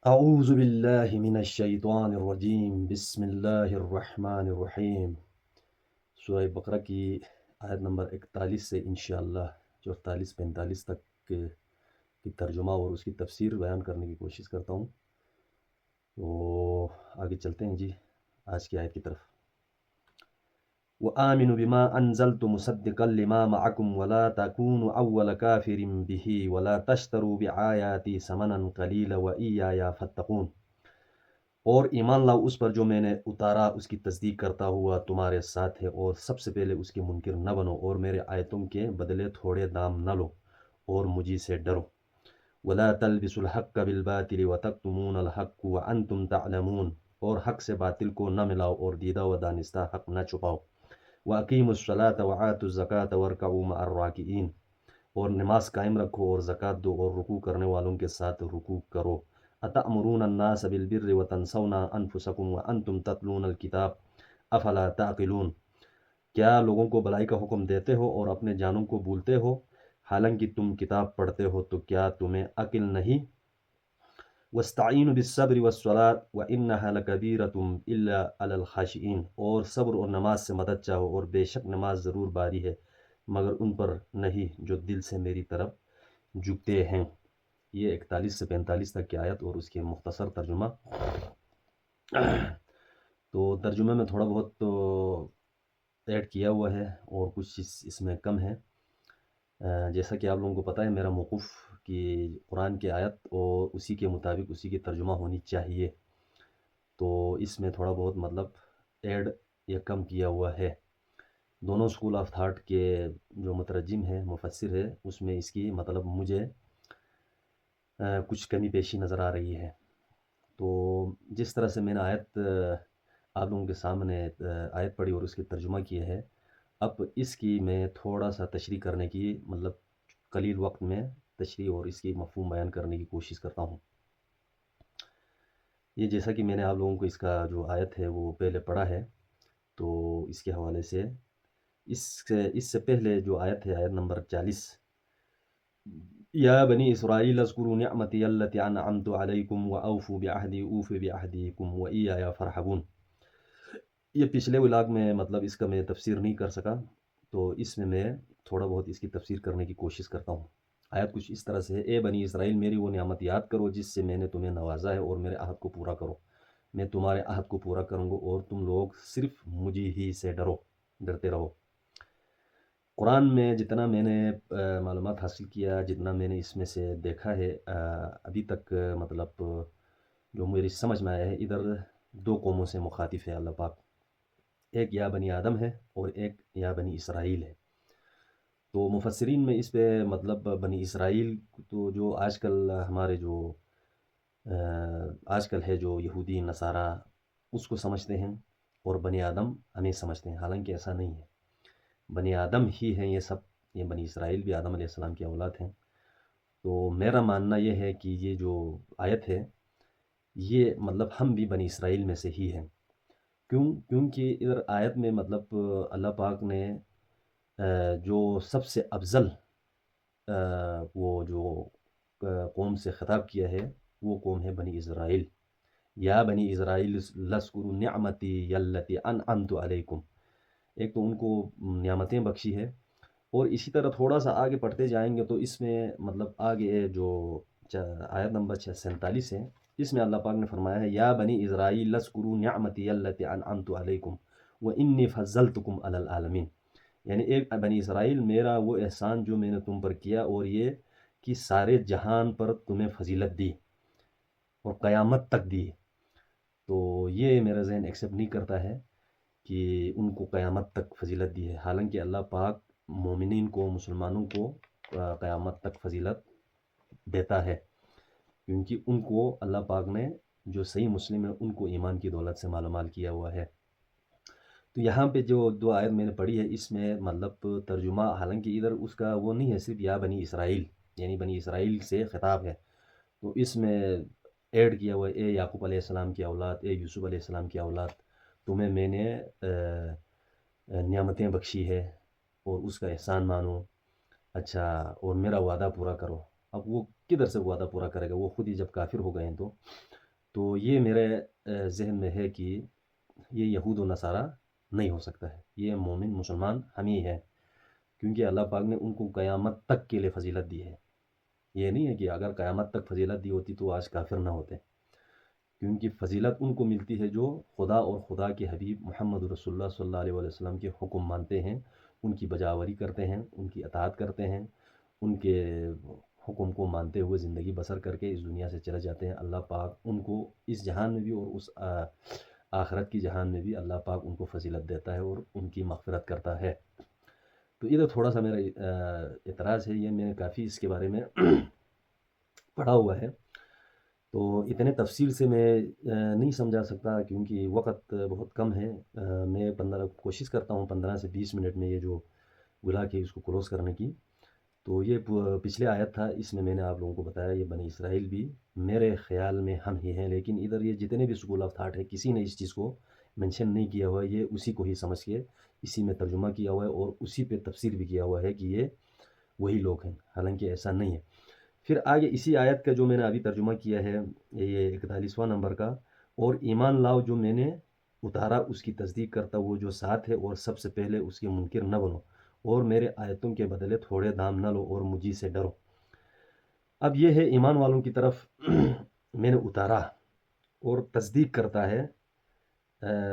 اعوذ باللہ من الشیطان الرجیم، بسم اللہ الرحمن الرحیم۔ سورہ بقرہ کی آیت نمبر 41 سے انشاءاللہ 44-45 تک کی ترجمہ اور اس کی تفسیر بیان کرنے کی کوشش کرتا ہوں۔ تو آگے چلتے ہیں جی آج کی آیت کی طرف۔ وَآمِنُوا بِمَا أَنزَلْتُ مُصَدِّقًا لِمَا مَعَكُمْ وَلَا تَكُونُوا أَوَّلَ كَافِرٍ بِهِ وَلَا تَشْتَرُوا بِآيَاتِي ثَمَنًا قَلِيلًا وَإِيَّايَ فَاتَّقُونِ، اور ایمان لاؤ اس پر جو میں نے اتارا، اس کی تصدیق کرتا ہوا تمہارے ساتھ ہے، اور سب سے پہلے اس کے منکر نہ بنو، اور میرے آیتوں کے بدلے تھوڑے دام نہ لو، اور مجھے سے ڈرو۔ وَلَا تَلْبِسُوا الْحَقَّ بِالْبَاطِلِ وَتَكْتُمُونَ الْحَقَّ وَأَنْتُمْ تَعْلَمُونَ، اور حق سے باطل کو نہ ملاؤ اور دیدہ و دانستہ حق نہ چھپاؤ۔ وَأَقِيمُوا الصَّلَاةَ وَآتُوا الزَّكَاةَ وَارْكَعُوا مَعَ الرَّاكِعِينَ، اور نماز قائم رکھو اور زکوٰۃ دو اور رکوع کرنے والوں کے ساتھ رکوع کرو۔ أَتَأْمُرُونَ النَّاسَ بِالْبِرِّ وَتَنْسَوْنَ أَنفُسَكُمْ وَأَنْتُمْ تَتْلُونَ الْكِتَابَ أَفَلَا تَعْقِلُونَ، کیا لوگوں کو بھلائی کا حکم دیتے ہو اور اپنے جانوں کو بھولتے ہو، حالانکہ تم کتاب پڑھتے ہو، تو کیا تمہیں عقل نہیں؟ وَاسْتَعِينُوا بِالصَّبْرِ وَالصَّلَاةِ وَإِنَّهَا لَكَبِيرَةٌ إِلَّا عَلَى الْخَاشِعِينَ، اور صبر اور نماز سے مدد چاہو، اور بے شک نماز ضرور باری ہے مگر ان پر نہیں جو دل سے میری طرف جھکتے ہیں۔ یہ 41 سے 45 تک کی آیت اور اس کی مختصر ترجمہ۔ تو ترجمے میں تھوڑا بہت تو ایڈ کیا ہوا ہے اور کچھ اس میں کم ہے۔ جیسا کہ آپ لوگوں کو پتہ ہے، میرا موقف کہ قرآن کی آیت اور اسی کے مطابق اسی کی ترجمہ ہونی چاہیے، تو اس میں تھوڑا بہت مطلب ایڈ یا کم کیا ہوا ہے۔ دونوں اسکول آف تھاٹ کے جو مترجم ہے، مفسر ہے، اس میں اس کی مطلب مجھے کچھ کمی بیشی نظر آ رہی ہے۔ تو جس طرح سے میں نے آیت آپ لوگوں کے سامنے آیت پڑھی اور اس کی ترجمہ کی ہے، اب اس کی میں تھوڑا سا تشریح کرنے کی مطلب قلیل وقت میں تشریح اور اس کی مفہوم بیان کرنے کی کوشش کرتا ہوں۔ یہ جیسا کہ میں نے آپ لوگوں کو اس کا جو آیت ہے وہ پہلے پڑھا ہے، تو اس کے حوالے سے اس سے پہلے جو آیت ہے، آیت نمبر 40، یا بنی اسرائیل اذکروا نعمتی التی انعمت علیکم واوفوا بعہدی اوف بعہدیکم وایایا فرحبون۔ یہ پچھلے ولاگ میں مطلب اس کا میں تفسیر نہیں کر سکا، تو اس میں تھوڑا بہت اس کی تفسیر کرنے کی کوشش کرتا ہوں۔ آیت کچھ اس طرح سے ہے: اے بنی اسرائیل، میری وہ نعمت یاد کرو جس سے میں نے تمہیں نوازا ہے، اور میرے عہد کو پورا کرو۔ میں تمہارے عہد کو پورا کروں گا، اور تم لوگ صرف مجھے ہی سے ڈرتے رہو۔ قرآن میں جتنا میں نے معلومات حاصل کیا، جتنا میں نے اس میں سے دیکھا ہے ابھی تک، مطلب جو میری سمجھ میں آیا ہے، ادھر دو قوموں سے مخاطب ہے اللہ پاک۔ ایک یا بنی آدم ہے اور ایک یا بنی اسرائیل ہے۔ تو مفسرین میں اس پہ مطلب بنی اسرائیل تو جو آج کل ہمارے جو آج کل ہے جو یہودی نصارہ، اس کو سمجھتے ہیں، اور بنی آدم ہمیں سمجھتے ہیں، حالانکہ ایسا نہیں ہے۔ بنی آدم ہی ہیں یہ سب، یہ بنی اسرائیل بھی آدم علیہ السلام کی اولاد ہیں۔ تو میرا ماننا یہ ہے کہ یہ جو آیت ہے، یہ مطلب ہم بھی بنی اسرائیل میں سے ہی ہیں۔ کیونکہ ادھر آیت میں مطلب اللہ پاک نے جو سب سے افضل وہ جو قوم سے خطاب کیا ہے، وہ قوم ہے بنی اسرائیل۔ یا بنی اسرائیل اذکروا نعمتی التی انعمت علیکم، ایک تو ان کو نعمتیں بخشی ہے، اور اسی طرح تھوڑا سا آگے پڑھتے جائیں گے تو اس میں مطلب آگے جو آیت نمبر 47 ہے، اس میں اللہ پاک نے فرمایا ہے: یا بنی اسرائیل اذکروا نعمتی التی انعمت علیکم وانی فضلتکم علی العالمین، یعنی ایک بنی اسرائیل، میرا وہ احسان جو میں نے تم پر کیا، اور یہ کہ سارے جہان پر تمہیں فضیلت دی اور قیامت تک دی۔ تو یہ میرا ذہن ایکسیپٹ نہیں کرتا ہے کہ ان کو قیامت تک فضیلت دی ہے، حالانکہ اللہ پاک مومنین کو، مسلمانوں کو قیامت تک فضیلت دیتا ہے، کیونکہ ان کو اللہ پاک نے جو صحیح مسلم ہے ان کو ایمان کی دولت سے مالا مال کیا ہوا ہے۔ تو یہاں پہ جو دو آیت میں نے پڑھی ہے، اس میں مطلب ترجمہ، حالانکہ ادھر اس کا وہ نہیں ہے، صرف یا بنی اسرائیل، یعنی بنی اسرائیل سے خطاب ہے، تو اس میں ایڈ کیا ہوا ہے: اے یعقوب علیہ السلام کی اولاد، اے یوسف علیہ السلام کی اولاد، تمہیں میں نے نعمتیں بخشی ہے، اور اس کا احسان مانو، اچھا، اور میرا وعدہ پورا کرو۔ اب وہ کدھر سے وعدہ پورا کرے گا؟ وہ خود ہی جب کافر ہو گئے ہیں تو تو یہ میرے ذہن میں ہے کہ یہ یہود و نصارہ نہیں ہو سکتا ہے، یہ مومن مسلمان ہم ہی ہیں، کیونکہ اللہ پاک نے ان کو قیامت تک کے لیے فضیلت دی ہے۔ یہ نہیں ہے کہ اگر قیامت تک فضیلت دی ہوتی تو آج کافر نہ ہوتے، کیونکہ فضیلت ان کو ملتی ہے جو خدا اور خدا کے حبیب محمد رسول اللہ صلی اللہ علیہ وسلم کے حکم مانتے ہیں، ان کی بجاوری کرتے ہیں، ان کی اطاعت کرتے ہیں، ان کے حکم کو مانتے ہوئے زندگی بسر کر کے اس دنیا سے چلے جاتے ہیں۔ اللہ پاک ان کو اس جہان میں بھی اور اس آخرت کی جہان میں بھی اللہ پاک ان کو فضیلت دیتا ہے اور ان کی مغفرت کرتا ہے۔ تو ادھر تھوڑا سا میرا اعتراض ہے، یہ میں نے کافی اس کے بارے میں پڑھا ہوا ہے، تو اتنے تفصیل سے میں نہیں سمجھا سکتا کیونکہ وقت بہت کم ہے۔ میں کوشش کرتا ہوں 15 سے 20 منٹ میں یہ جو بلا کے اس کو کلوز کرنے کی۔ تو یہ پچھلے آیت تھا، اس میں نے آپ لوگوں کو بتایا یہ بنی اسرائیل بھی میرے خیال میں ہم ہی ہیں، لیکن ادھر یہ جتنے بھی اسکول آف تھاٹ ہے کسی نے اس چیز کو مینشن نہیں کیا ہوا ہے، یہ اسی کو ہی سمجھ کے اسی میں ترجمہ کیا ہوا ہے اور اسی پہ تفسیر بھی کیا ہوا ہے کہ یہ وہی لوگ ہیں، حالانکہ ایسا نہیں ہے۔ پھر آگے اسی آیت کا جو میں نے ابھی ترجمہ کیا ہے، یہ 41واں نمبر کا، اور ایمان لاؤ جو میں نے اتارا اس کی تصدیق کرتا وہ جو ساتھ ہے، اور سب سے پہلے اس کے منکر نہ بنو، اور میرے آیتوں کے بدلے تھوڑے دام نہ لو اور مجھی سے ڈرو۔ اب یہ ہے ایمان والوں کی طرف میں نے اتارا اور تصدیق کرتا ہے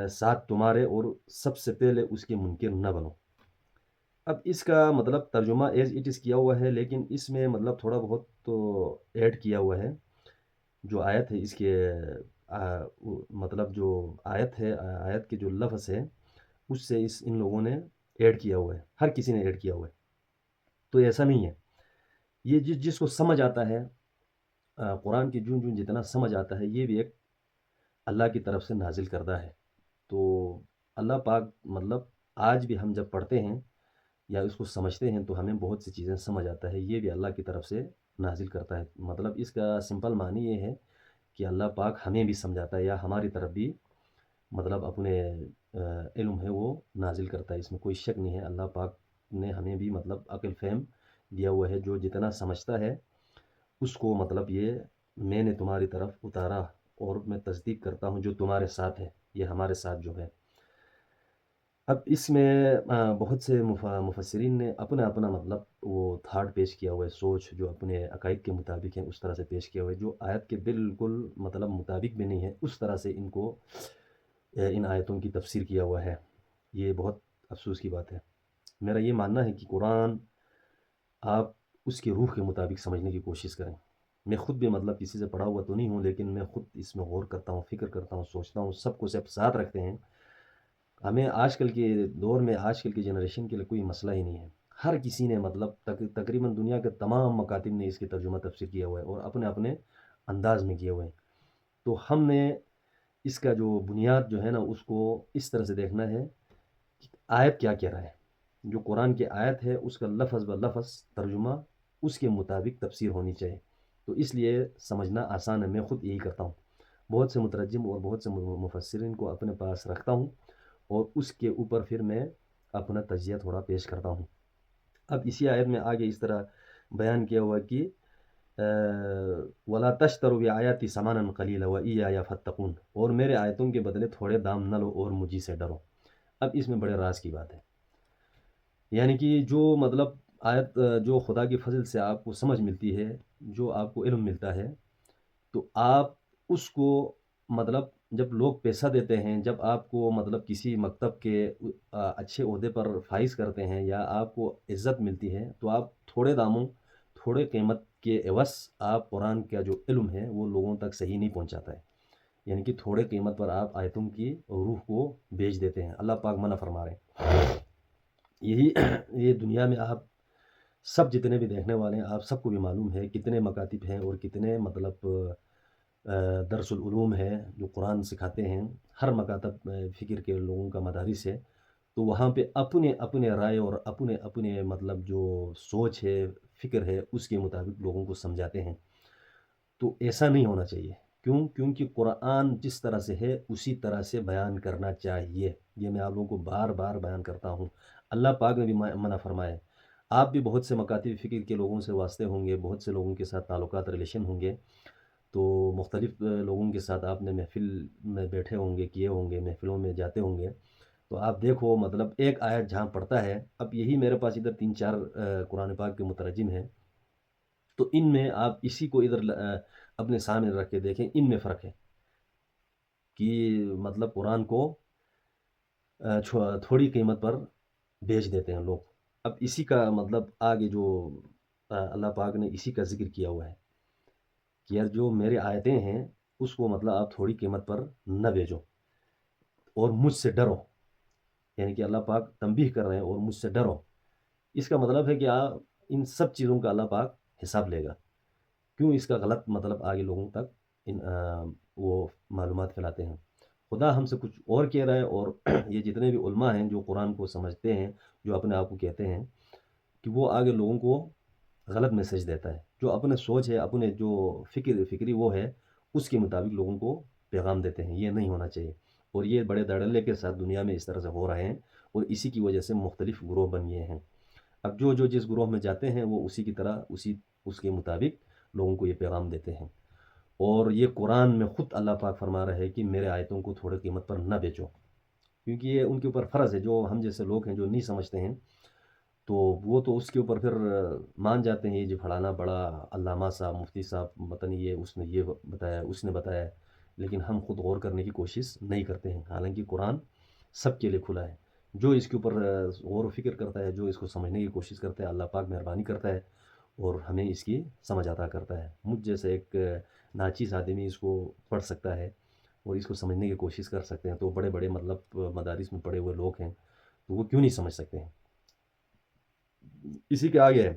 ساتھ تمہارے، اور سب سے پہلے اس کے منکر نہ بنو۔ اب اس کا مطلب ترجمہ ایز اٹ از کیا ہوا ہے، لیکن اس میں مطلب تھوڑا بہت تو ایڈ کیا ہوا ہے۔ جو آیت ہے اس کے مطلب جو آیت ہے، آیت کے جو لفظ ہے اس سے ان لوگوں نے ایڈ کیا ہوا ہے، ہر کسی نے ایڈ کیا ہوا ہے۔ تو ایسا نہیں ہے، یہ جس کو سمجھ آتا ہے قرآن کی جون جتنا سمجھ آتا ہے، یہ بھی ایک اللہ کی طرف سے نازل کردہ ہے۔ تو اللہ پاک مطلب آج بھی ہم جب پڑھتے ہیں یا اس کو سمجھتے ہیں تو ہمیں بہت سی چیزیں سمجھ آتا ہے، یہ بھی اللہ کی طرف سے نازل کرتا ہے۔ مطلب اس کا سمپل معنی یہ ہے کہ اللہ پاک ہمیں بھی سمجھاتا ہے یا ہماری طرف بھی مطلب اپنے علم ہے وہ نازل کرتا ہے، اس میں کوئی شک نہیں ہے۔ اللہ پاک نے ہمیں بھی مطلب عقل فہم دیا ہوا ہے، جو جتنا سمجھتا ہے اس کو مطلب یہ میں نے تمہاری طرف اتارا اور میں تصدیق کرتا ہوں جو تمہارے ساتھ ہے، یہ ہمارے ساتھ جو ہے۔ اب اس میں بہت سے مفسرین نے اپنا اپنا مطلب وہ تھاٹ پیش کیا ہوا ہے، سوچ جو اپنے عقائد کے مطابق ہیں اس طرح سے پیش کیا ہوا ہے، جو آیت کے بالکل مطلب مطابق بھی نہیں ہے اس طرح سے ان کو ان آیتوں کی تفسیر کیا ہوا ہے۔ یہ بہت افسوس کی بات ہے۔ میرا یہ ماننا ہے کہ قرآن آپ اس کے روح کے مطابق سمجھنے کی کوشش کریں۔ میں خود بھی مطلب کسی سے پڑھا ہوا تو نہیں ہوں، لیکن میں خود اس میں غور کرتا ہوں، فکر کرتا ہوں، سوچتا ہوں، سب کو ساتھ رکھتے ہیں۔ ہمیں آج کل کے دور میں، آج کل کی جنریشن کے لیے کوئی مسئلہ ہی نہیں ہے، ہر کسی نے مطلب تقریباً دنیا کے تمام مکاتب نے اس کی ترجمہ تفسیر کیا ہوا ہے اور اپنے اپنے انداز میں کیے ہوئے ہیں۔ تو ہم نے اس کا جو بنیاد جو ہے نا اس کو اس طرح سے دیکھنا ہے کہ آیت کیا کہہ رہا ہے، جو قرآن کی آیت ہے اس کا لفظ ب لفظ ترجمہ اس کے مطابق تفسیر ہونی چاہیے، تو اس لیے سمجھنا آسان ہے۔ میں خود یہی کرتا ہوں، بہت سے مترجم اور بہت سے مفسرین کو اپنے پاس رکھتا ہوں اور اس کے اوپر پھر میں اپنا تجزیہ تھوڑا پیش کرتا ہوں۔ اب اسی آیت میں آگے اس طرح بیان کیا ہوا کہ وَلَا تَشْتَرُوا بِآيَاتِي ثَمَنًا قَلِيلًا وَإِيَّايَ فَاتَّقُونِ، اور میرے آیتوں کے بدلے تھوڑے دام نہ لو اور مجھی سے ڈرو۔ اب اس میں بڑے راز کی بات ہے، یعنی کہ جو مطلب آیت جو خدا کی فضل سے آپ کو سمجھ ملتی ہے، جو آپ کو علم ملتا ہے، تو آپ اس کو مطلب جب لوگ پیسہ دیتے ہیں، جب آپ کو مطلب کسی مکتب کے اچھے عہدے پر فائز کرتے ہیں یا آپ کو عزت ملتی ہے، تو آپ تھوڑے داموں، تھوڑے قیمت کے عوض آپ قرآن کا جو علم ہے وہ لوگوں تک صحیح نہیں پہنچاتا ہے، یعنی کہ تھوڑے قیمت پر آپ آیتوں کی روح کو بیچ دیتے ہیں۔ اللہ پاک منع فرما رہے ہیں۔ یہی یہ دنیا میں آپ سب جتنے بھی دیکھنے والے ہیں، آپ سب کو بھی معلوم ہے کتنے مکاتب ہیں اور کتنے مطلب درس العلوم ہے جو قرآن سکھاتے ہیں، ہر مکاتب فکر کے لوگوں کا مدارس ہے، تو وہاں پہ اپنے اپنے رائے اور اپنے اپنے مطلب جو سوچ ہے، فکر ہے، اس کے مطابق لوگوں کو سمجھاتے ہیں۔ تو ایسا نہیں ہونا چاہیے، کیونکہ قرآن جس طرح سے ہے اسی طرح سے بیان کرنا چاہیے۔ یہ میں آپ لوگوں کو بار بار بیان کرتا ہوں، اللہ پاک نے بھی منع فرمائے۔ آپ بھی بہت سے مکاتب فکر کے لوگوں سے واسطے ہوں گے، بہت سے لوگوں کے ساتھ تعلقات ریلیشن ہوں گے، تو مختلف لوگوں کے ساتھ آپ نے محفل میں بیٹھے ہوں گے، کیے ہوں گے، محفلوں میں جاتے ہوں گے، تو آپ دیکھو مطلب ایک آیت جہاں پڑھتا ہے، اب یہی میرے پاس ادھر 3 4 قرآن پاک کے مترجم ہیں، تو ان میں آپ اسی کو ادھر اپنے سامنے رکھ کے دیکھیں، ان میں فرق ہے کہ مطلب قرآن کو تھوڑی قیمت پر بیچ دیتے ہیں لوگ۔ اب اسی کا مطلب آگے جو اللہ پاک نے اسی کا ذکر کیا ہوا ہے کہ یار جو میرے آیتیں ہیں اس کو مطلب آپ تھوڑی قیمت پر نہ بیچو اور مجھ سے ڈرو، یعنی کہ اللہ پاک تنبیہ کر رہے ہیں اور مجھ سے ڈرو۔ اس کا مطلب ہے کہ آپ ان سب چیزوں کا اللہ پاک حساب لے گا، کیوں اس کا غلط مطلب آگے لوگوں تک وہ معلومات پھیلاتے ہیں۔ خدا ہم سے کچھ اور کہہ رہا ہے، اور یہ جتنے بھی علماء ہیں جو قرآن کو سمجھتے ہیں، جو اپنے آپ کو کہتے ہیں کہ وہ آگے لوگوں کو غلط میسج دیتا ہے، جو اپنے سوچ ہے، اپنے جو فکری وہ ہے، اس کے مطابق لوگوں کو پیغام دیتے ہیں۔ یہ نہیں ہونا چاہیے، اور یہ بڑے دھڑلے کے ساتھ دنیا میں اس طرح سے ہو رہے ہیں، اور اسی کی وجہ سے مختلف گروہ بن گئے ہیں۔ اب جو جس گروہ میں جاتے ہیں وہ اسی کی طرح اس کے مطابق لوگوں کو یہ پیغام دیتے ہیں۔ اور یہ قرآن میں خود اللہ پاک فرما رہا ہے کہ میرے آیتوں کو تھوڑے قیمت پر نہ بیچو، کیونکہ یہ ان کے اوپر فرض ہے۔ جو ہم جیسے لوگ ہیں جو نہیں سمجھتے ہیں تو وہ تو اس کے اوپر پھر مان جاتے ہیں، یہ جو پھلانا بڑا علامہ صاحب، مفتی صاحب، پتہ نہیں اس نے یہ بتایا، اس نے بتایا، لیکن ہم خود غور کرنے کی کوشش نہیں کرتے ہیں۔ حالانکہ قرآن سب کے لیے کھلا ہے، جو اس کے اوپر غور و فکر کرتا ہے، جو اس کو سمجھنے کی کوشش کرتا ہے، اللہ پاک مہربانی کرتا ہے اور ہمیں اس کی سمجھ عطا کرتا ہے۔ مجھ جیسے ایک ناچیز آدمی اس کو پڑھ سکتا ہے اور اس کو سمجھنے کی کوشش کر سکتے ہیں، تو بڑے بڑے مطلب مدارس میں پڑھے ہوئے لوگ ہیں تو وہ کیوں نہیں سمجھ سکتے ہیں؟ اسی کے آگے ہے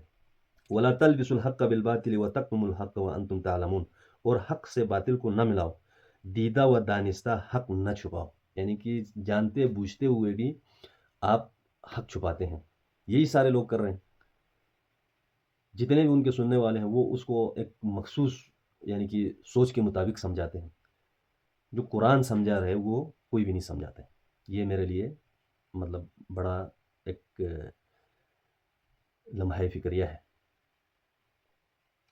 وَلَا تَلْبِسُوا الْحَقَّ بِالْبَاطِلِ وَتَكْتُمُوا الْحَقَّ وَأَنْتُمْ تَعْلَمُونَ، اور حق سے باطل کو نہ ملاؤ، دیدہ و دانستہ حق نہ چھپاؤ، یعنی کہ جانتے بوجھتے ہوئے بھی آپ حق چھپاتے ہیں۔ یہی سارے لوگ کر رہے ہیں، جتنے بھی ان کے سننے والے ہیں وہ اس کو ایک مخصوص یعنی کہ سوچ کے مطابق سمجھاتے ہیں۔ جو قرآن سمجھا رہے وہ کوئی بھی نہیں سمجھاتا ہے۔ یہ میرے لیے مطلب بڑا ایک لمحہ فکریہ ہے۔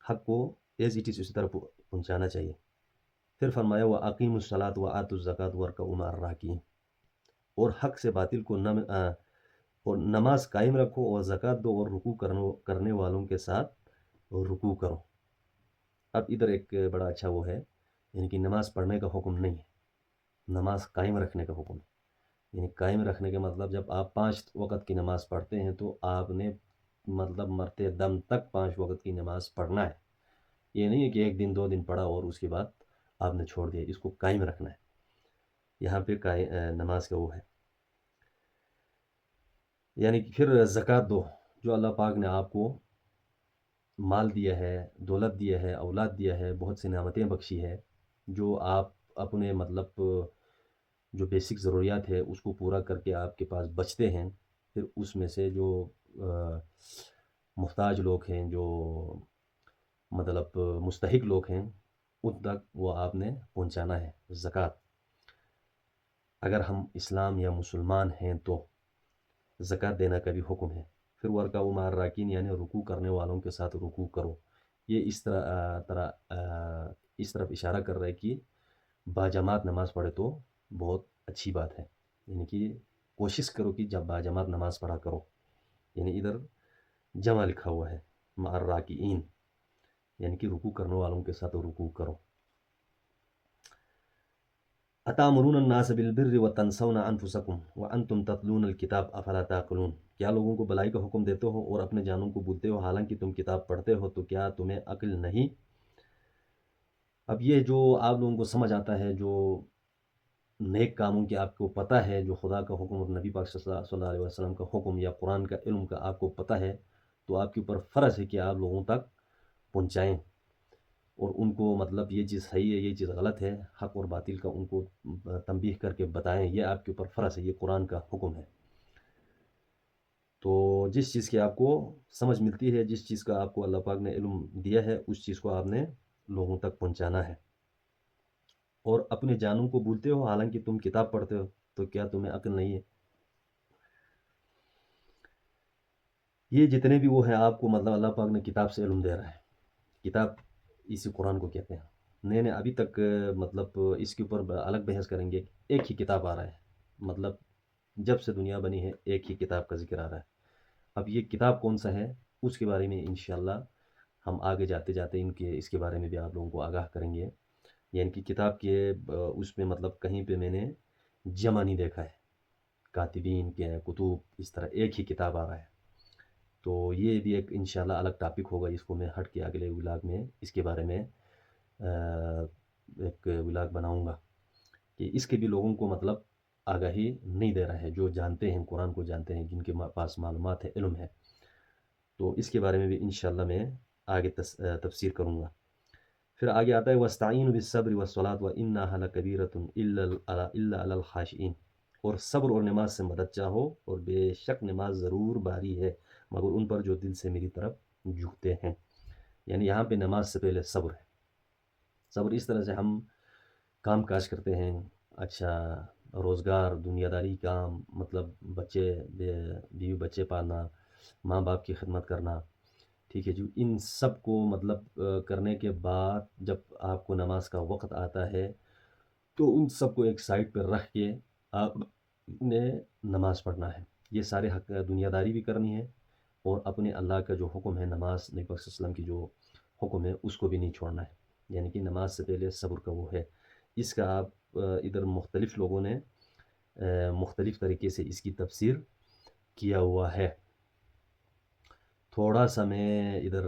حق کو ایز اٹ از اسی طرح پہنچانا چاہیے۔ پھر فرمایا وَأَقِيمُوا الصَّلَاةَ وَآتُوا الزَّكَاةَ وَارْكَعُوا مَعَ الرَّاكِعِينَ، اور حق سے باطل کو اور نماز قائم رکھو اور زکوٰۃ دو اور رکوع کرنے والوں کے ساتھ رکوع کرو۔ اب ادھر ایک بڑا اچھا وہ ہے، یعنی کہ نماز پڑھنے کا حکم نہیں ہے، نماز قائم رکھنے کا حکم ہے۔ یعنی قائم رکھنے کا مطلب جب آپ 5 وقت کی نماز پڑھتے ہیں تو آپ نے مطلب مرتے دم تک 5 وقت کی نماز پڑھنا ہے۔ یہ نہیں ہے کہ 1 دن 2 دن پڑھا اور اس کے بعد آپ نے چھوڑ دیا، اس کو قائم رکھنا ہے۔ یہاں پہ نماز کا وہ ہے، یعنی کہ پھر زکوٰۃ دو، جو اللہ پاک نے آپ کو مال دیا ہے، دولت دیا ہے، اولاد دیا ہے، بہت سی نعمتیں بخشی ہے، جو آپ اپنے مطلب جو بیسک ضروریات ہے اس کو پورا کر کے آپ کے پاس بچتے ہیں، پھر اس میں سے جو محتاج لوگ ہیں، جو مطلب مستحق لوگ ہیں، ان تک وہ آپ نے پہنچانا ہے زکوٰۃ۔ اگر ہم اسلام یا مسلمان ہیں تو زکوٰۃ دینا کا بھی حکم ہے۔ پھر وَارْكَعُوا مَعَ الرَّاكِعِينَ، یعنی رکوع کرنے والوں کے ساتھ رکوع کرو۔ یہ اس طرف اشارہ کر رہا ہے کہ باجماعت نماز پڑھے تو بہت اچھی بات ہے، یعنی کہ کوشش کرو کہ جب باجماعت نماز پڑھا کرو، یعنی ادھر جمع لکھا ہوا ہے مع الراکعین، یعنی کہ رکوع کرنے والوں کے ساتھ رکوع کرو۔ اتامرون الناس بالبر وتنسون انفسکم وانتم تتلون الکتاب افلا تعقلون، کیا لوگوں کو بھلائی کا حکم دیتے ہو اور اپنے جانوں کو بھولتے ہو حالانکہ تم کتاب پڑھتے ہو، تو کیا تمہیں عقل نہیں؟ اب یہ جو آپ لوگوں کو سمجھ آتا ہے، جو نیک کاموں کی آپ کو پتہ ہے، جو خدا کا حکم اور نبی پاک صلی اللہ علیہ وسلم کا حکم یا قرآن کا علم کا آپ کو پتہ ہے، تو آپ کے اوپر فرض ہے کہ آپ لوگوں تک پہنچائیں اور ان کو مطلب یہ چیز صحیح ہے، یہ چیز غلط ہے، حق اور باطل کا ان کو تنبیہ کر کے بتائیں۔ یہ آپ کے اوپر فرض ہے، یہ قرآن کا حکم ہے۔ تو جس چیز کی آپ کو سمجھ ملتی ہے، جس چیز کا آپ کو اللہ پاک نے علم دیا ہے، اس چیز کو آپ نے لوگوں تک پہنچانا ہے۔ اور اپنے جانوں کو بھولتے ہو حالانکہ تم کتاب پڑھتے ہو، تو کیا تمہیں عقل نہیں ہے؟ یہ جتنے بھی وہ ہیں آپ کو مطلب اللہ پاک نے کتاب سے علم دے رہا ہے، کتاب اسی قرآن کو کہتے ہیں۔ نئے ابھی تک مطلب اس کے اوپر الگ بحث کریں گے. ایک ہی کتاب آ رہا ہے، مطلب جب سے دنیا بنی ہے ایک ہی کتاب کا ذکر آ رہا ہے. اب یہ کتاب کون سا ہے اس کے بارے میں انشاءاللہ ہم آگے جاتے جاتے اس کے بارے میں بھی آپ لوگوں کو آگاہ کریں گے. یعنی کہ کتاب کے اس میں مطلب کہیں پہ میں نے جمع نہیں دیکھا ہے، کاتبین کے کتب اس طرح ایک ہی کتاب آ رہا ہے. تو یہ بھی ایک انشاءاللہ الگ ٹاپک ہوگا، اس کو میں ہٹ کے اگلے ولاگ میں اس کے بارے میں ایک ولاگ بناؤں گا کہ اس کے بھی لوگوں کو مطلب آگاہی نہیں دے رہا ہے، جو جانتے ہیں قرآن کو جانتے ہیں، جن کے پاس معلومات ہے، علم ہے. تو اس کے بارے میں بھی انشاءاللہ میں آگے تفسیر کروں گا. پھر آگے آتا ہے وَاسْتَعِينُوا بِالصَّبْرِ وَالصَّلَاةِ وَإِنَّهَا لَكَبِيرَةٌ إِلَّا عَلَى الْخَاشِعِينَ. اور صبر اور نماز سے مدد چاہو، اور بے شک نماز ضرور باری ہے مگر ان پر جو دل سے میری طرف جھکتے ہیں. یعنی یہاں پہ نماز سے پہلے صبر ہے. صبر اس طرح سے ہم کام کاج کرتے ہیں، اچھا روزگار، دنیا داری کام، مطلب بچے، بیوی بچے پالنا، ماں باپ کی خدمت کرنا، ٹھیک ہے جی. ان سب کو مطلب کرنے کے بعد جب آپ کو نماز کا وقت آتا ہے تو ان سب کو ایک سائڈ پہ رکھ کے آپ نے نماز پڑھنا ہے. یہ سارے حق دنیا داری بھی کرنی ہے، اور اپنے اللہ کا جو حکم ہے، نماز نبی پاک صلی اللہ علیہ وسلم کی جو حکم ہے اس کو بھی نہیں چھوڑنا ہے. یعنی کہ نماز سے پہلے صبر کا وہ ہے. اس کا آپ ادھر مختلف لوگوں نے مختلف طریقے سے اس کی تفسیر کیا ہوا ہے. تھوڑا سا میں ادھر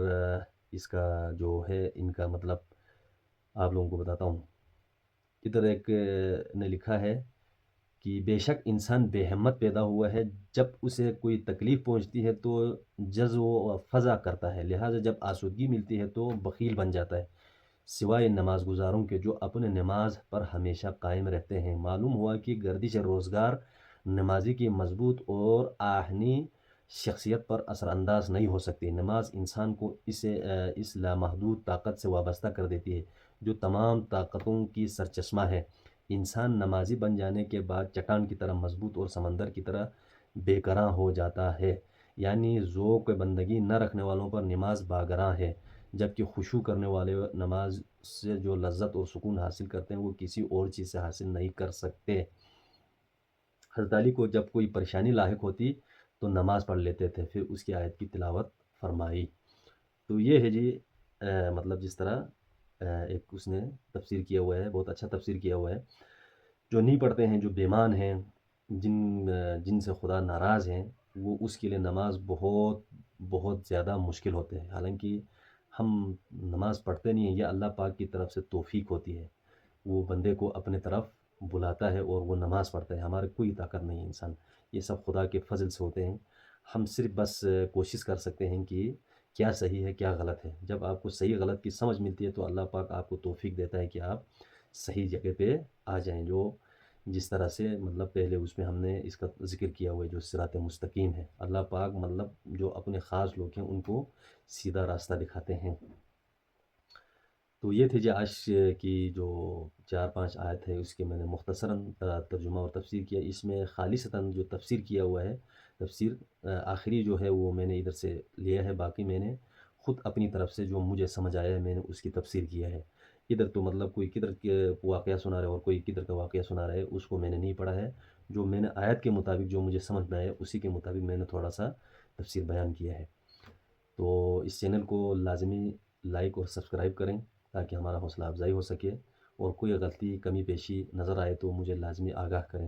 اس کا جو ہے ان کا مطلب آپ لوگوں کو بتاتا ہوں. ادھر ایک نے لکھا ہے کہ بے شک انسان بے ہمت پیدا ہوا ہے، جب اسے کوئی تکلیف پہنچتی ہے تو جزع و فزع کرتا ہے، لہٰذا جب آسودگی ملتی ہے تو بخیل بن جاتا ہے، سوائے نماز گزاروں کے جو اپنے نماز پر ہمیشہ قائم رہتے ہیں. معلوم ہوا کہ گردش روزگار نمازی کی مضبوط اور آہنی شخصیت پر اثر انداز نہیں ہو سکتی. نماز انسان کو اس لامحدود طاقت سے وابستہ کر دیتی ہے جو تمام طاقتوں کی سرچشمہ ہے. انسان نمازی بن جانے کے بعد چٹان کی طرح مضبوط اور سمندر کی طرح بے گراں ہو جاتا ہے. یعنی ذوق بندگی نہ رکھنے والوں پر نماز باگراں ہے، جبکہ خشوع کرنے والے نماز سے جو لذت اور سکون حاصل کرتے ہیں وہ کسی اور چیز سے حاصل نہیں کر سکتے. حضرت علی کو جب کوئی پریشانی لاحق ہوتی تو نماز پڑھ لیتے تھے، پھر اس کی آیت کی تلاوت فرمائی. تو یہ ہے جی مطلب جس طرح ایک اس نے تفسیر کیا ہوا ہے، بہت اچھا تفسیر کیا ہوا ہے. جو نہیں پڑھتے ہیں، جو بیمان ہیں، جن سے خدا ناراض ہیں، وہ اس کے لیے نماز بہت بہت زیادہ مشکل ہوتے ہیں. حالانکہ ہم نماز پڑھتے نہیں ہیں، یہ اللہ پاک کی طرف سے توفیق ہوتی ہے. وہ بندے کو اپنے طرف بلاتا ہے اور وہ نماز پڑھتا ہے. ہمارے کوئی طاقت نہیں ہے انسان، یہ سب خدا کے فضل سے ہوتے ہیں. ہم صرف بس کوشش کر سکتے ہیں کہ کیا صحیح ہے کیا غلط ہے. جب آپ کو صحیح غلط کی سمجھ ملتی ہے تو اللہ پاک آپ کو توفیق دیتا ہے کہ آپ صحیح جگہ پہ آ جائیں. جو جس طرح سے مطلب پہلے اس میں ہم نے اس کا ذکر کیا ہوا ہے، جو صراط مستقیم ہے، اللہ پاک مطلب جو اپنے خاص لوگ ہیں ان کو سیدھا راستہ دکھاتے ہیں. تو یہ تھے جی آج کی جو 4-5 آیت ہے، اس کے میں نے مختصراً ترجمہ اور تفسیر کیا. اس میں خالصتاً جو تفسیر کیا ہوا ہے، تفسیر آخری جو ہے وہ میں نے ادھر سے لیا ہے. باقی میں نے خود اپنی طرف سے جو مجھے سمجھ آیا ہے میں نے اس کی تفسیر کیا ہے. ادھر تو مطلب کوئی کدھر کے واقعہ سنا رہا ہے اور کوئی کدھر کا واقعہ سنا رہا ہے، اس کو میں نے نہیں پڑھا ہے. جو میں نے آیت کے مطابق جو مجھے سمجھ میں آیا اسی کے مطابق میں نے تھوڑا سا تفسیر بیان کیا ہے. تو اس چینل کو لازمی لائک اور سبسکرائب کریں تاکہ ہمارا حوصلہ افزائی ہو سکے، اور کوئی غلطی کمی پیشی نظر آئے تو مجھے لازمی آگاہ کریں.